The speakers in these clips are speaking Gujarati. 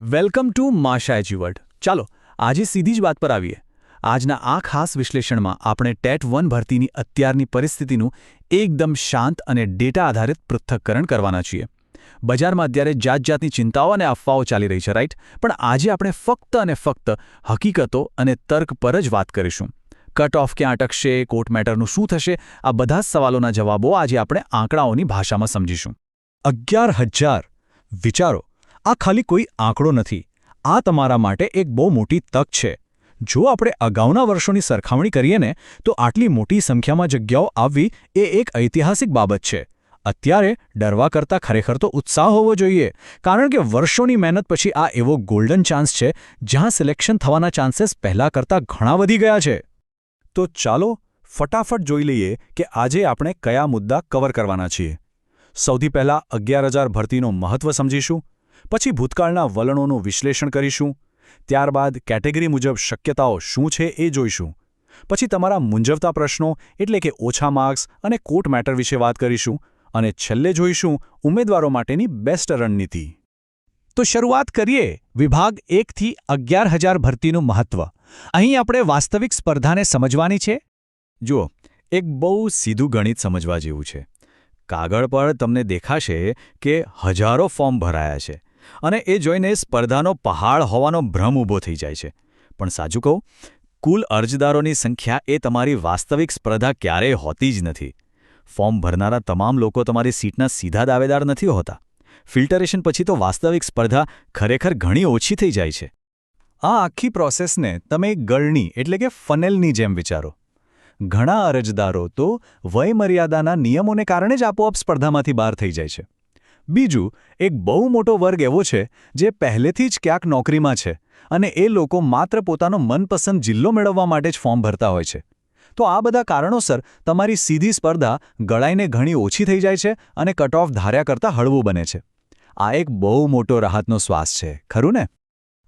Welcome to Masha એચીવર્ડ. ચાલો આજે સીધી જ વાત પર આવીએ. આજના આ ખાસ વિશ્લેષણમાં આપણે ટેટ-1 ભરતીની અત્યારની પરિસ્થિતિનું એકદમ શાંત અને ડેટા આધારિત પૃથ્થકરણ કરવાના છીએ. બજારમાં અત્યારે જાતજાતની ચિંતાઓ અને અફવાઓ ચાલી રહી છે, રાઈટ? પણ આજે આપણે ફક્ત અને ફક્ત હકીકતો અને તર્ક પર જ વાત કરીશું. કટ ઓફ ક્યાં અટકશે, કોર્ટ મેટરનું શું થશે, આ બધા જ સવાલોના જવાબો આજે આપણે આંકડાઓની ભાષામાં સમજીશું. 11,000 વિચારો, આ ખાલી કોઈ આંકડો નથી. આ તમારા માટે એક બહુ મોટી તક છે. જો આપણે અગાઉના વર્ષોની સરખામણી કરીએ ને તો આટલી મોટી સંખ્યામાં જગ્યાઓ આવવી એ એક ઐતિહાસિક બાબત છે. અત્યારે ડરવા કરતાં ખરેખર તો ઉત્સાહ હોવો જોઈએ, કારણ કે વર્ષોની મહેનત પછી આ એવો ગોલ્ડન ચાન્સ છે જ્યાં સિલેક્શન થવાના ચાન્સીસ પહેલાં કરતાં ઘણા વધી ગયા છે. તો ચાલો ફટાફટ જોઈ લઈએ કે આજે આપણે કયા મુદ્દા કવર કરવાના છીએ. સૌથી પહેલાં 11,000 ભરતીનું મહત્વ સમજીશું, પછી ભૂતકાળના વલણોનું વિશ્લેષણ કરીશું, ત્યારબાદ કેટેગરી મુજબ શક્યતાઓ શું છે એ જોઈશું, પછી તમારા મૂંઝવતા પ્રશ્નો એટલે કે ઓછા માર્ક્સ અને કોર્ટ મેટર વિશે વાત કરીશું, અને છેલ્લે જોઈશું ઉમેદવારો માટેની બેસ્ટ રણનીતિ. તો શરૂઆત કરીએ વિભાગ 1 થી 11,000 ભરતીનું મહત્વ. અહીં આપણે વાસ્તવિક સ્પર્ધાને સમજવાની છે. જુઓ, એક બહુ સીધું ગણિત સમજવા જેવું છે. કાગળ પર તમને દેખાશે કે હજારો ફોર્મ ભરાયા છે અને એ જોઈને સ્પર્ધાનો પહાડ હોવાનો ભ્રમ ઊભો થઈ જાય છે. પણ સાચું કહું, કુલ અરજદારોની સંખ્યા એ તમારી વાસ્તવિક સ્પર્ધા ક્યારેય હોતી જ નથી. ફોર્મ ભરનારા તમામ લોકો તમારી સીટના સીધા દાવેદાર નથી હોતા. ફિલ્ટરેશન પછી તો વાસ્તવિક સ્પર્ધા ખરેખર ઘણી ઓછી થઈ જાય છે. આ આખી પ્રોસેસને તમે એક ગળણી એટલે કે ફનેલની જેમ વિચારો. ઘણા અરજદારો તો વયમર્યાદાના નિયમોને કારણે જ આપોઆપ સ્પર્ધામાંથી બહાર થઈ જાય છે. બીજું એક બહુ મોટો વર્ગ એવો છે જે પહેલેથી જ ક્યાંક નોકરીમાં છે અને એ લોકો માત્ર પોતાનો મનપસંદ જિલ્લો મેળવવા માટે જ ફોર્મ ભરતા હોય છે. તો આ બધા કારણોસર તમારી સીધી સ્પર્ધા ગળાઈને ઘણી ઓછી થઈ જાય છે અને કટ ઓફ ધાર્યા કરતાં હળવું બને છે. આ એક બહુ મોટો રાહતનો શ્વાસ છે, ખરું ને?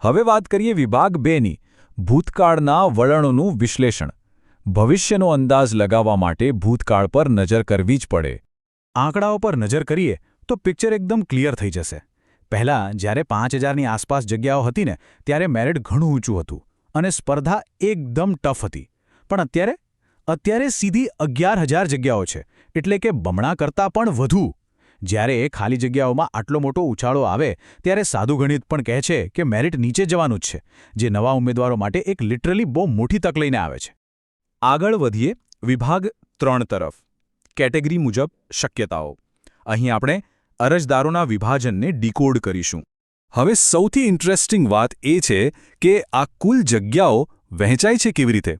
હવે વાત કરીએ વિભાગ 2ની, ભૂતકાળના વલણોનું વિશ્લેષણ. ભવિષ્યનો અંદાજ લગાવવા માટે ભૂતકાળ પર નજર કરવી જ પડે. આંકડાઓ પર નજર કરીએ તો પિક્ચર એકદમ ક્લિયર થઈ જશે. પહેલાં જ્યારે 5,000ની આસપાસ જગ્યાઓ હતી ને ત્યારે મેરિટ ઘણું ઊંચું હતું અને સ્પર્ધા એકદમ ટફ હતી. પણ અત્યારે સીધી 11,000 જગ્યાઓ છે, એટલે કે બમણા કરતાં પણ વધુ. જ્યારે ખાલી જગ્યાઓમાં આટલો મોટો ઉછાળો આવે ત્યારે સાદું ગણિત પણ કહે છે કે મેરિટ નીચે જવાનું જ છે, જે નવા ઉમેદવારો માટે એક લિટરલી બહુ મોટી તક લઈને આવે છે. આગળ વધીએ વિભાગ 3 તરફ, કેટેગરી મુજબ શક્યતાઓ. અહીં આપણે અરજદારોના વિભાજનને ડીકોડ કરીશું. હવે સૌથી ઇન્ટરેસ્ટિંગ વાત એ છે કે આ કુલ જગ્યાઓ વહેંચાય છે કેવી રીતે.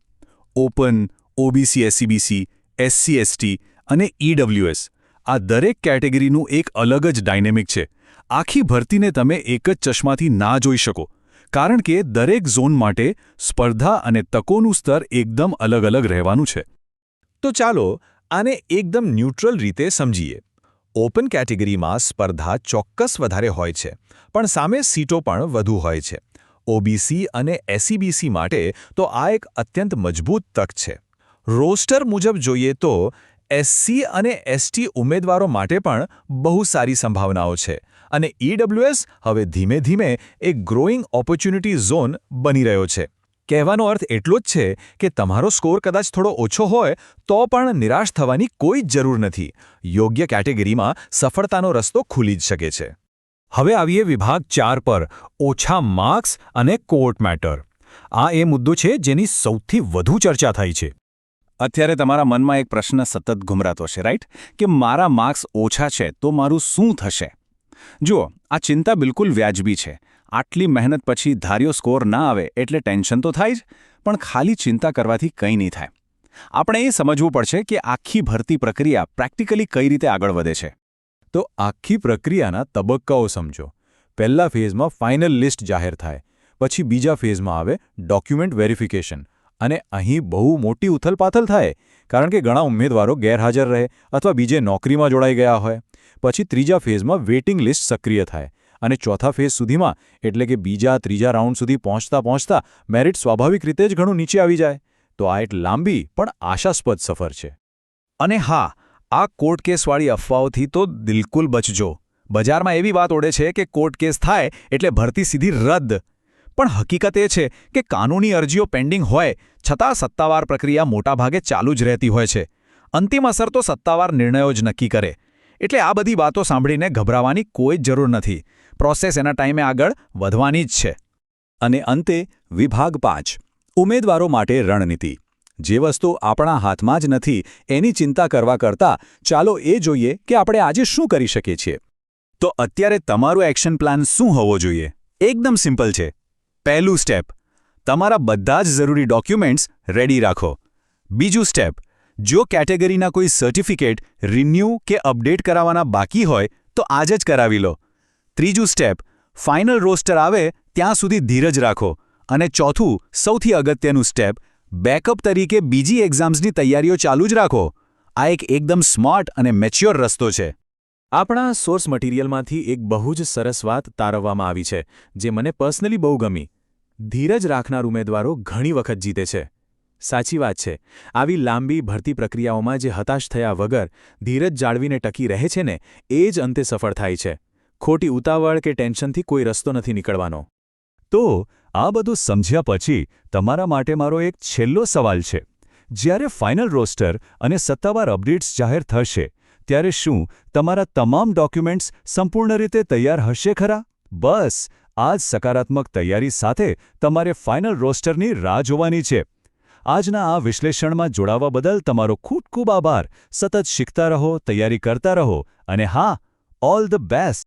Open, OBC SCBC, SC ST અને ઈડબ્લ્યુએસ, આ દરેક કેટેગરીનું એક અલગ જ ડાયનેમિક છે. આખી ભરતીને તમે એક જ ચશ્માથી ના જોઈ શકો, કારણ કે દરેક ઝોન માટે સ્પર્ધા અને તકોનું સ્તર એકદમ અલગ અલગ રહેવાનું છે. તો ચાલો આને એકદમ ન્યૂટ્રલ રીતે સમજીએ. ઓપન કેટેગરીમાં સ્પર્ધા ચોક્કસ વધારે હોય છે, પણ સામે સીટો પણ વધુ હોય છે. ઓબીસી અને એસસીબીસી માટે તો આ એક અત્યંત મજબૂત તક છે. રોસ્ટર મુજબ જોઈએ તો એસસી અને એસટી ઉમેદવારો માટે પણ બહુ સારી સંભાવનાઓ છે અને ઈડબ્લ્યુએસ હવે ધીમે ધીમે એક ગ્રોઈંગ ઓપોર્ચ્યુનિટી ઝોન બની રહ્યો છે. કહેવાનો અર્થ એટલો જ છે કે તમારો સ્કોર કદાચ થોડો ઓછો હોય તો પણ નિરાશ થવાની કોઈ જ જરૂર નથી. યોગ્ય કેટેગરીમાં સફળતાનો રસ્તો ખુલી જ શકે છે. હવે આવીએ વિભાગ 4 પર, ઓછા માર્ક્સ અને કોર્ટ મેટર. આ એ મુદ્દો છે જેની સૌથી વધુ ચર્ચા થઈ છે. અત્યારે તમારા મનમાં એક પ્રશ્ન સતત ઘુમરાતો છે, રાઈટ? કે મારા માર્ક્સ ઓછા છે તો મારું શું થશે? જુઓ, આ ચિંતા બિલકુલ વ્યાજબી છે. આટલી મહેનત પછી ધાર્યો સ્કોર ના આવે એટલે ટેન્શન તો થાય જ, પણ ખાલી ચિંતા કરવાથી કંઈ નહીં થાય. આપણે એ સમજવું પડશે કે આખી ભરતી પ્રક્રિયા પ્રેક્ટિકલી કઈ રીતે આગળ વધે છે. તો આખી પ્રક્રિયાના તબક્કાઓ સમજો. પહેલા ફેઝમાં ફાઇનલ લિસ્ટ જાહેર થાય, પછી બીજા ફેઝમાં આવે ડોક્યુમેન્ટ વેરિફિકેશન, અને અહીં બહુ મોટી ઉથલપાથલ થાય, કારણ કે ઘણા ઉમેદવારો ગેરહાજર રહે અથવા બીજે નોકરીમાં જોડાઈ ગયા હોય. પછી ત્રીજા ફેઝમાં વેઇટિંગ લિસ્ટ સક્રિય થાય અને ચોથા ફેઝ સુધીમાં એટલે કે ત્રીજા રાઉન્ડ સુધી પહોંચતા મેરિટ સ્વાભાવિક રીતે જ ઘણું નીચે આવી જાય. તો આ એક લાંબી પણ આશાસ્પદ સફર છે. અને હા, આ કોર્ટ કેસવાળી અફવાઓથી તો બિલકુલ બચજો. બજારમાં એવી વાત ઓળે છે કે કોર્ટ કેસ થાય એટલે ભરતી સીધી રદ. પણ હકીકત એ છે કે કાનૂની અરજીઓ પેન્ડિંગ હોય છતાં સત્તાવાર પ્રક્રિયા મોટાભાગે ચાલુ જ રહેતી હોય છે. અંતિમ અસર તો સત્તાવાર નિર્ણયો જ નક્કી કરે. એટલે આ બધી વાતો સાંભળીને ગભરાવાની કોઈ જ જરૂર નથી. પ્રોસેસ એના ટાઈમે આગળ વધવાની જ છે. અને અંતે વિભાગ 5 ઉમેદવારો માટે રણનીતિ. જે વસ્તુ આપણા હાથમાં જ નથી એની ચિંતા કરવા કરતાં ચાલો એ જોઈએ કે આપણે આજે શું કરી શકીએ છીએ. તો અત્યારે તમારું એક્શન પ્લાન શું હોવો જોઈએ? એકદમ સિમ્પલ છે. પહેલું સ્ટેપ, તમારા બધા જ જરૂરી ડોક્યુમેન્ટ્સ રેડી રાખો. બીજું સ્ટેપ, જો કેટેગરીના કોઈ સર્ટિફિકેટ રિન્યૂ કે અપડેટ કરાવવાના બાકી હોય તો આજે જ કરાવી લો. ત્રીજું સ્ટેપ, ફાઇનલ રોસ્ટર આવે ત્યાં સુધી ધીરજ રાખો. અને ચોથું, સૌથી અગત્યનું સ્ટેપ, બેકઅપ તરીકે બીજી એક્ઝામ્સની તૈયારીઓ ચાલુ જ રાખો. આ એકદમ સ્માર્ટ અને મેચ્યોર રસ્તો છે. આપણા સોર્સ મટીરિયલમાંથી એક બહુ જ સરસ વાત તારવવામાં આવી છે, જે મને પર્સનલી બહુ ગમી. ધીરજ રાખનાર ઉમેદવારો ઘણી વખત જીતે છે. સાચી વાત છે. આવી લાંબી ભરતી પ્રક્રિયાઓમાં જે હતાશ થયા વગર ધીરજ જાળવીને ટકી રહે છે ને, એ જ અંતે સફળ થાય છે. ખોટી ઉતાવળ કે ટેન્શનથી કોઈ રસ્તો નથી નીકળવાનો. તો આ બધું સમજ્યા પછી તમારા માટે મારો એક છેલ્લો સવાલ છે. જ્યારે ફાઇનલ રોસ્ટર અને સત્તાવાર અપડેટ્સ જાહેર થશે ત્યારે શું તમારા તમામ ડોક્યુમેન્ટ્સ સંપૂર્ણ રીતે તૈયાર હશે ખરા? બસ આ જ સકારાત્મક તૈયારી સાથે તમારે ફાઇનલ રોસ્ટરની રાહ જોવાની છે. આજના આ વિશ્લેષણમાં જોડાવા બદલ તમારો ખૂબ ખૂબ આભાર. સતત શીખતા રહો, તૈયારી કરતા રહો અને હા, ઓલ ધ બેસ્ટ.